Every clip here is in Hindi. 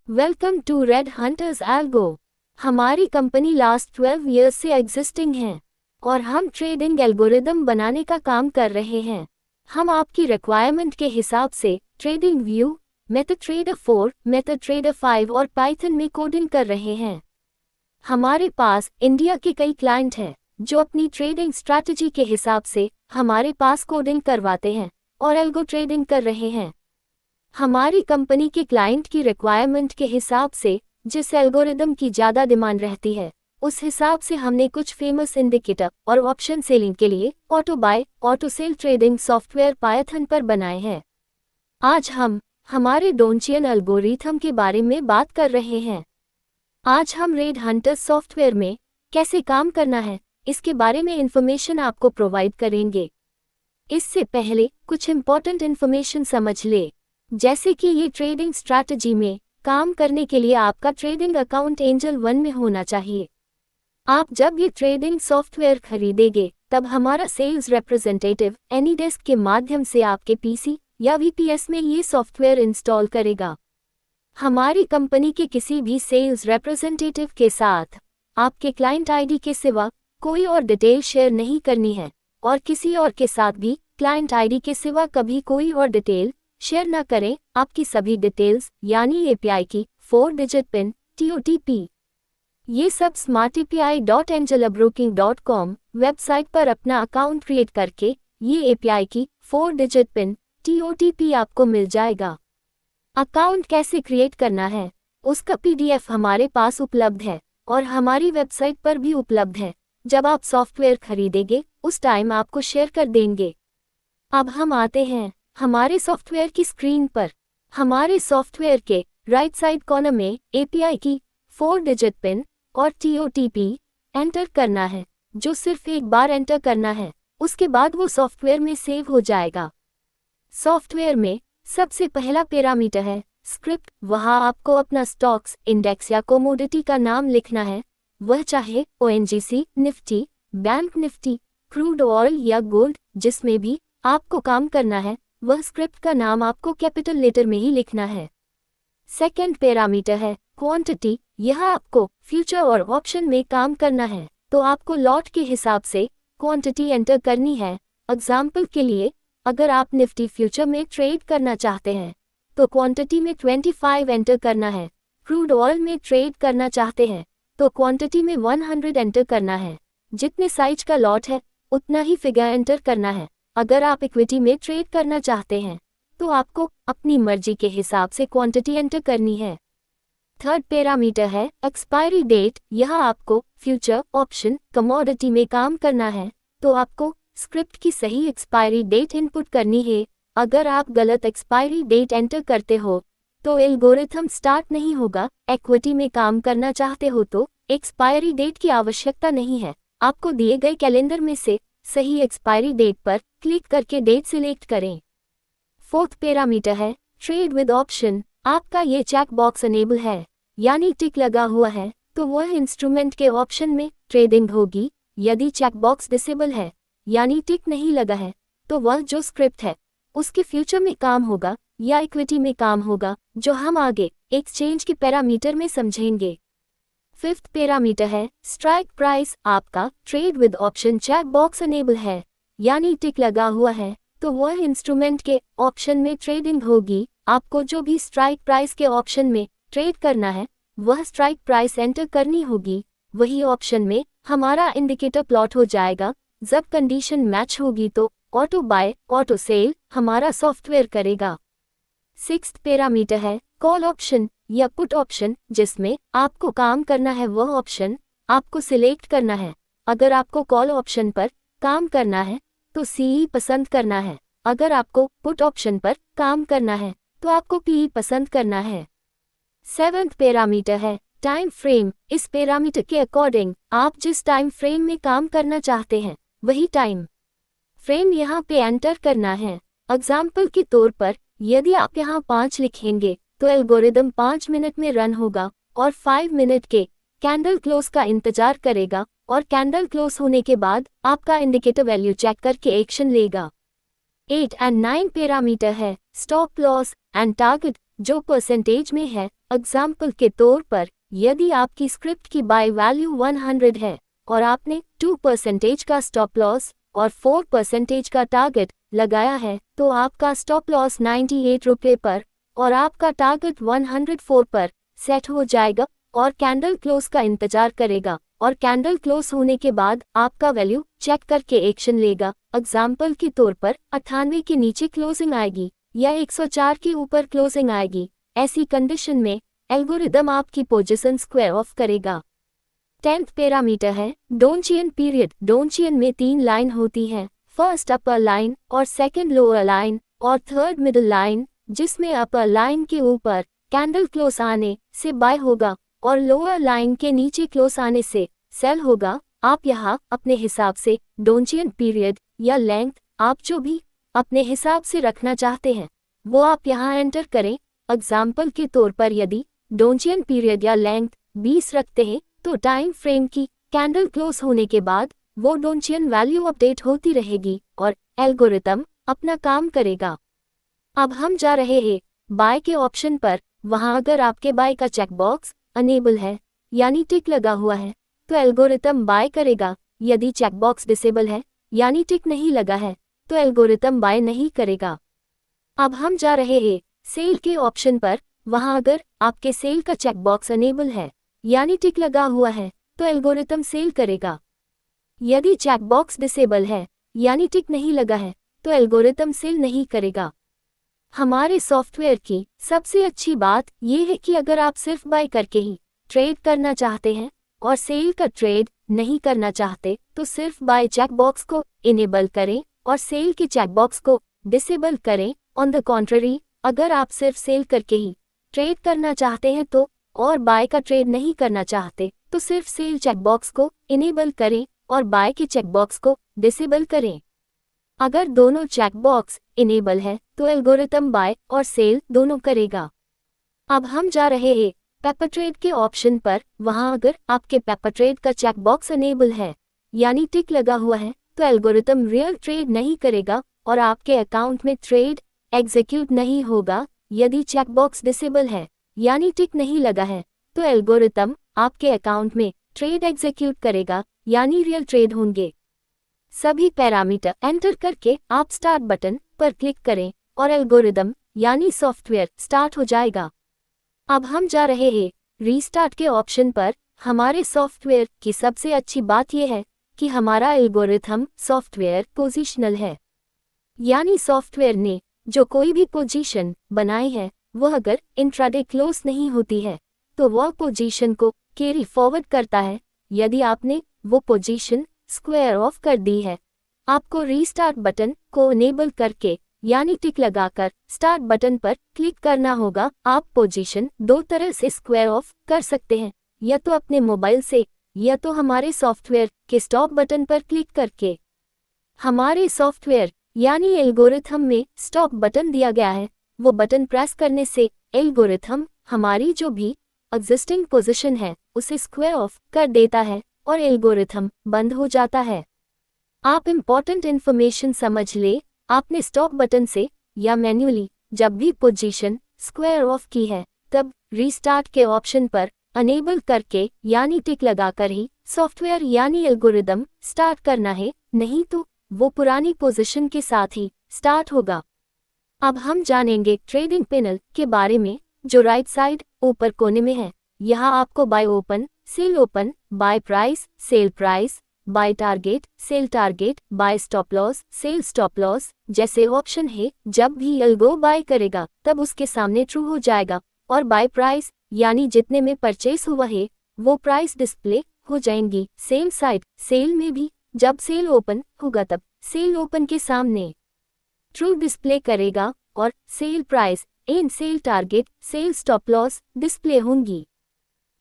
Welcome to red hunters algo. हमारी कंपनी लास्ट 12 ईयर्स से एग्जिस्टिंग है और हम ट्रेडिंग एल्गोरिदम बनाने का काम कर रहे हैं। हम आपकी रिक्वायरमेंट के हिसाब से ट्रेडिंग व्यू, मेटाट्रेडर 4, मेटाट्रेडर 5 और पाइथन में कोडिंग कर रहे हैं। हमारे पास इंडिया के कई क्लाइंट हैं जो अपनी ट्रेडिंग स्ट्रैटेजी के हिसाब से हमारे पास कोडिंग करवाते हैं और एल्गो ट्रेडिंग कर रहे हैं। हमारी कंपनी के क्लाइंट की रिक्वायरमेंट के हिसाब से जिस एल्गोरिदम की ज़्यादा डिमांड रहती है उस हिसाब से हमने कुछ फेमस इंडिकेटर और ऑप्शन सेलिंग के लिए auto buy, auto sell trading software Python पर बनाए हैं। आज हम हमारे डोंचियन एल्गोरिथम के बारे में बात कर रहे हैं। आज हम रेड हंटर्स सॉफ्टवेयर में कैसे काम करना है इसके बारे में इंफॉर्मेशन आपको प्रोवाइड करेंगे। इससे पहले कुछ इंपॉर्टेंट इंफॉर्मेशन समझ ले, जैसे कि ये ट्रेडिंग स्ट्रैटेजी में काम करने के लिए आपका ट्रेडिंग अकाउंट एंजल 1 में होना चाहिए। आप जब ये ट्रेडिंग सॉफ्टवेयर खरीदेंगे तब हमारा सेल्स रिप्रेजेंटेटिव एनीडेस्क के माध्यम से आपके पीसी या वीपीएस में ये सॉफ्टवेयर इंस्टॉल करेगा। हमारी कंपनी के किसी भी सेल्स रिप्रेजेंटेटिव के साथ आपके क्लाइंट आईडी के सिवा कोई और डिटेल शेयर नहीं करनी है और किसी और के साथ भी क्लाइंट आईडी के सिवा कभी कोई और डिटेल शेयर न करें। आपकी सभी डिटेल्स यानी एपीआई की 4 डिजिट पिन, TOTP, ये सब smartapi.angelabroking.com वेबसाइट पर अपना अकाउंट क्रिएट करके ये एपीआई की 4 डिजिट पिन, TOTP आपको मिल जाएगा। अकाउंट कैसे क्रिएट करना है उसका PDF हमारे पास उपलब्ध है और हमारी वेबसाइट पर भी उपलब्ध है। जब आप सॉफ्टवेयर खरीदेंगे उस टाइम आपको शेयर कर देंगे। अब हम आते हैं हमारे सॉफ्टवेयर की स्क्रीन पर। हमारे सॉफ्टवेयर के राइट साइड कॉर्नर में एपीआई की 4 डिजिट पिन और TOTP एंटर करना है, जो सिर्फ एक बार एंटर करना है, उसके बाद वो सॉफ्टवेयर में सेव हो जाएगा। सॉफ्टवेयर में सबसे पहला पैरामीटर है स्क्रिप्ट। वहाँ आपको अपना स्टॉक्स, इंडेक्स या कोमोडिटी का नाम लिखना है, वह चाहे ONGC, Nifty, bank Nifty, crude oil या गोल्ड, जिसमें भी आपको काम करना है वह स्क्रिप्ट का नाम आपको कैपिटल लेटर में ही लिखना है। सेकंड पैरामीटर है क्वांटिटी। यह आपको फ्यूचर और ऑप्शन में काम करना है तो आपको लॉट के हिसाब से क्वांटिटी एंटर करनी है। एग्जाम्पल के लिए, अगर आप निफ्टी फ्यूचर में ट्रेड करना चाहते हैं तो क्वांटिटी में 25 एंटर करना है। क्रूड ऑयल में ट्रेड करना चाहते हैं तो क्वांटिटी में 100 एंटर करना है। जितने साइज का लॉट है उतना ही फिगर एंटर करना है। अगर आप इक्विटी में ट्रेड करना चाहते हैं तो आपको अपनी मर्जी के हिसाब से क्वांटिटी एंटर करनी है। थर्ड पैरामीटर है एक्सपायरी डेट। यह आपको फ्यूचर, ऑप्शन, कमोडिटी में काम करना है तो आपको स्क्रिप्ट की सही एक्सपायरी डेट इनपुट करनी है। अगर आप गलत एक्सपायरी डेट एंटर करते हो तो एल्गोरिथम स्टार्ट नहीं होगा। इक्विटी में काम करना चाहते हो तो एक्सपायरी डेट की आवश्यकता नहीं है। आपको दिए गए कैलेंडर में से सही एक्सपायरी डेट पर क्लिक करके डेट सिलेक्ट करें। फोर्थ पैरामीटर है ट्रेड विद ऑप्शन। आपका ये चेक बॉक्स अनेबल है यानी टिक लगा हुआ है तो वह इंस्ट्रूमेंट के ऑप्शन में ट्रेडिंग होगी। यदि चेक बॉक्स डिसेबल है यानी टिक नहीं लगा है तो वह जो स्क्रिप्ट है उसके फ्यूचर में काम होगा या इक्विटी में काम होगा, जो हम आगे एक्सचेंज के पैरामीटर में समझेंगे। फिफ्थ पैरामीटर है स्ट्राइक प्राइस। आपका trade with option check box enable है यानी टिक लगा हुआ है तो वह इंस्ट्रूमेंट के ऑप्शन में ट्रेडिंग होगी। आपको जो भी स्ट्राइक प्राइस के ऑप्शन में ट्रेड करना है वह स्ट्राइक प्राइस एंटर करनी होगी। वही ऑप्शन में हमारा इंडिकेटर प्लॉट हो जाएगा। जब कंडीशन मैच होगी तो ऑटो बाय, ऑटो सेल हमारा सॉफ्टवेयर करेगा। सिक्स्थ पैरामीटर है कॉल ऑप्शन या पुट ऑप्शन। जिसमें आपको काम करना है वह ऑप्शन आपको सिलेक्ट करना है। अगर आपको कॉल ऑप्शन पर काम करना है तो CE पसंद करना है। अगर आपको पुट ऑप्शन पर काम करना है तो आपको PE पसंद करना है। सेवेंथ पैरामीटर है टाइम फ्रेम। इस पैरामीटर के अकॉर्डिंग आप जिस टाइम फ्रेम में काम करना चाहते हैं वही टाइम फ्रेम यहाँ पे एंटर करना है। एग्जाम्पल के तौर पर यदि आप यहाँ 5 लिखेंगे तो एल्गोरिदम 5 मिनट में रन होगा और 5 मिनट के कैंडल क्लोज का इंतजार करेगा और कैंडल क्लोज होने के बाद आपका इंडिकेटर वैल्यू चेक करके एक्शन लेगा। 8 और 9 पैरामीटर है स्टॉप लॉस एंड टारगेट। जो परसेंटेज में है। एग्जाम्पल के तौर पर यदि आपकी स्क्रिप्ट की बाय वैल्यू 100 है और आपने 2% का स्टॉप लॉस और 4% का टारगेट लगाया है तो आपका स्टॉप लॉस 98 रुपये पर और आपका टारगेट 104 पर सेट हो जाएगा और कैंडल क्लोज का इंतजार करेगा और कैंडल क्लोज होने के बाद आपका वैल्यू चेक करके एक्शन लेगा। एग्जाम्पल के तौर पर 98 के नीचे क्लोजिंग आएगी या 104 के ऊपर क्लोजिंग आएगी। ऐसी कंडीशन में एल्गोरिदम आपकी पोजीशन स्क्वायर ऑफ करेगा। 10th पैरामीटर है डोंचियन पीरियड। डोंचियन में 3 लाइन होती हैं, फर्स्ट अपर लाइन और सेकंड लोअर लाइन और थर्ड मिडिल लाइन, जिसमें अपर लाइन के ऊपर कैंडल क्लोज आने से बाय होगा और लोअर लाइन के नीचे क्लोज आने से सेल होगा। आप यहाँ अपने हिसाब से डोंचियन पीरियड या लेंथ आप जो भी अपने हिसाब से रखना चाहते हैं वो आप यहाँ एंटर करें। एग्जाम्पल के तौर पर यदि डोंचियन पीरियड या लेंथ 20 रखते हैं तो टाइम फ्रेम की कैंडल क्लोज होने के बाद वो डोंचियन वैल्यू अपडेट होती रहेगी और एल्गोरिथम अपना काम करेगा। अब हम जा रहे हैं बाय के ऑप्शन पर। वहां अगर आपके बाय का चेकबॉक्स अनेबल है यानी टिक लगा हुआ है तो एल्गोरिथम बाय करेगा। यदि चेकबॉक्स डिसेबल है यानी टिक नहीं लगा है तो एल्गोरिथम बाय नहीं करेगा। अब हम जा रहे हैं सेल के ऑप्शन पर। वहां अगर आपके सेल का चेकबॉक्स अनेबल है यानी टिक लगा हुआ है तो एल्गोरिथम सेल करेगा। यदि चेकबॉक्स डिसेबल है यानी टिक नहीं लगा है तो एल्गोरिथम सेल नहीं करेगा। हमारे सॉफ्टवेयर की सबसे अच्छी बात यह है कि अगर आप सिर्फ बाय करके ही ट्रेड करना चाहते हैं और सेल का ट्रेड नहीं करना चाहते तो सिर्फ बाय चेकबॉक्स को इनेबल करें और सेल के चेकबॉक्स को डिसेबल करें। ऑन द कॉन्ट्ररी अगर आप सिर्फ सेल करके ही ट्रेड करना चाहते हैं तो और बाय का ट्रेड नहीं करना चाहते तो सिर्फ सेल चेकबॉक्स को इनेबल करें और बाय के चेकबॉक्स को डिसेबल करें। अगर दोनों चेकबॉक्स इनेबल है तो एल्गोरिथम बाय और सेल दोनों करेगा। अब हम जा रहे हैं पेपर ट्रेड के ऑप्शन पर। वहां अगर आपके पेपर ट्रेड का चेकबॉक्स इनेबल है यानी टिक लगा हुआ है तो एल्गोरिथम रियल ट्रेड नहीं करेगा और आपके अकाउंट में ट्रेड एग्जीक्यूट नहीं होगा। यदि चेकबॉक्स डिसेबल है यानी टिक नहीं लगा है तो एल्गोरिथम आपके अकाउंट में ट्रेड एग्जीक्यूट करेगा यानी रियल ट्रेड होंगे। सभी पैरामीटर एंटर करके आप स्टार्ट बटन पर क्लिक करें और एल्गोरिदम यानी सॉफ्टवेयर स्टार्ट हो जाएगा। अब हम जा रहे हैं रीस्टार्ट के ऑप्शन पर। हमारे सॉफ्टवेयर की सबसे अच्छी बात यह है कि हमारा एल्गोरिथम सॉफ्टवेयर पोजिशनल है, यानी सॉफ्टवेयर ने जो कोई भी पोजीशन बनाई है वह अगर इंट्राडे क्लोज नहीं होती है तो वह पोजीशन को कैरी फॉरवर्ड करता है। यदि आपने वो पोजीशन स्क्वायर ऑफ कर दी है, आपको रीस्टार्ट बटन को इनेबल करके यानी टिक लगाकर स्टार्ट बटन पर क्लिक करना होगा। आप पोजीशन 2 तरह से स्क्वायर ऑफ कर सकते हैं, या तो अपने मोबाइल से या तो हमारे सॉफ्टवेयर के स्टॉप बटन पर क्लिक करके। हमारे सॉफ्टवेयर यानी एल्गोरिथम में स्टॉप बटन दिया गया है, वो बटन प्रेस करने से एल्गोरिथम हमारी जो भी एग्जिस्टिंग पोजीशन है उसे स्क्वायर ऑफ कर देता है और एल्गोरिथम बंद हो जाता है। आप इम्पॉर्टेंट इन्फॉर्मेशन समझ ले, आपने स्टॉप बटन से या मैन्युअली जब भी पोजीशन स्क्वायर ऑफ की है तब रीस्टार्ट के ऑप्शन पर अनेबल करके यानी टिक लगाकर ही सॉफ्टवेयर यानी एल्गोरिदम स्टार्ट करना है, नहीं तो वो पुरानी पोजीशन के साथ ही स्टार्ट होगा। अब हम जानेंगे ट्रेडिंग पैनल के बारे में जो राइट साइड ऊपर कोने में है। यहाँ आपको buy open, sell open, buy price, sell price, buy target, sell target, buy stop loss, sell stop loss जैसे ऑप्शन है। जब भी एल्गो बाय करेगा तब उसके सामने ट्रू हो जाएगा और बाय प्राइस यानी जितने में परचेस हुआ है वो प्राइस डिस्प्ले हो जाएंगी। सेम साइड सेल में भी जब सेल ओपन होगा तब सेल ओपन के सामने ट्रू डिस्प्ले करेगा और sell price and sell target, sell stop loss display होंगी।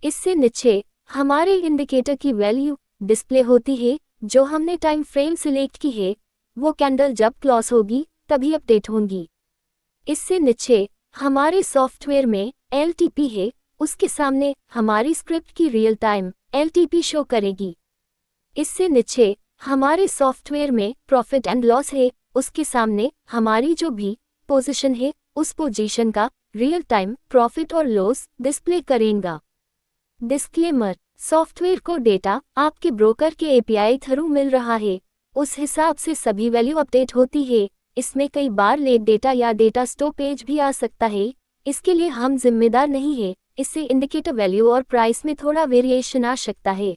इससे नीचे हमारे इंडिकेटर की वैल्यू डिस्प्ले होती है जो हमने टाइम फ्रेम सिलेक्ट की है, वो कैंडल जब क्लोज होगी तभी अपडेट होंगी। इससे नीचे हमारे सॉफ्टवेयर में LTP है, उसके सामने हमारी स्क्रिप्ट की रियल टाइम LTP शो करेगी। इससे नीचे हमारे सॉफ्टवेयर में प्रॉफिट एंड लॉस है, उसके सामने हमारी जो भी पोजीशन है उस पोजीशन का रियल टाइम प्रॉफिट और लॉस डिस्प्ले करेगा। डिस्क्लेमर, सॉफ्टवेयर को डेटा आपके ब्रोकर के एपीआई थ्रू मिल रहा है, उस हिसाब से सभी वैल्यू अपडेट होती है। इसमें कई बार लेट डेटा या डेटा स्टॉपेज भी आ सकता है, इसके लिए हम जिम्मेदार नहीं है। इससे इंडिकेटर वैल्यू और प्राइस में थोड़ा वेरिएशन आ सकता है।